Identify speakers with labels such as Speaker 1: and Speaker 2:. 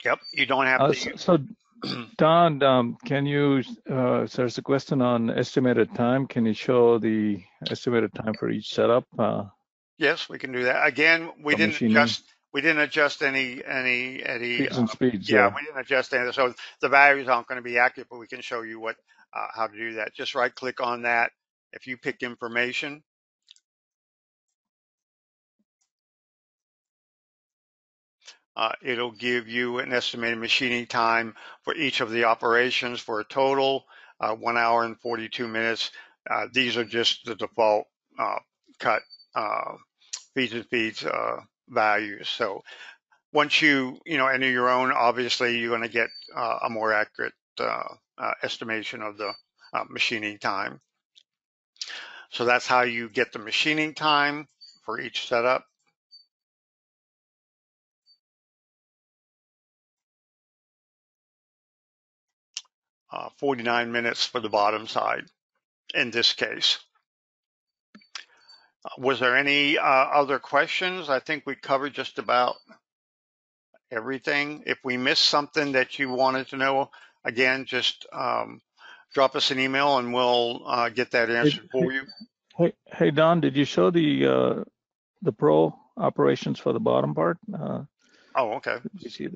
Speaker 1: Yep, you don't have to.
Speaker 2: So Don, can you, so there's a question on estimated time. Can you show the estimated time for each setup?
Speaker 1: Yes, we can do that. Again,
Speaker 2: For machining?
Speaker 1: we didn't adjust any
Speaker 2: Feeds and speeds,
Speaker 1: yeah,
Speaker 2: yeah.
Speaker 1: we didn't adjust any. So the values aren't going to be accurate, but we can show you what how to do that. Just right click on that. If you pick information, it'll give you an estimated machining time for each of the operations for a total 1 hour and 42 minutes. These are just the default cut feeds and feeds values. So once you enter your own, obviously you're going to get a more accurate estimation of the machining time. So that's how you get the machining time for each setup. Uh, 49 minutes for the bottom side in this case. Was there any other questions? I think we covered just about everything. If we missed something that you wanted to know, again, just drop us an email and we'll get that answered for you.
Speaker 2: Hey, Don, did you show the pro operations for the bottom part?
Speaker 1: Oh, okay.
Speaker 2: Did you see that?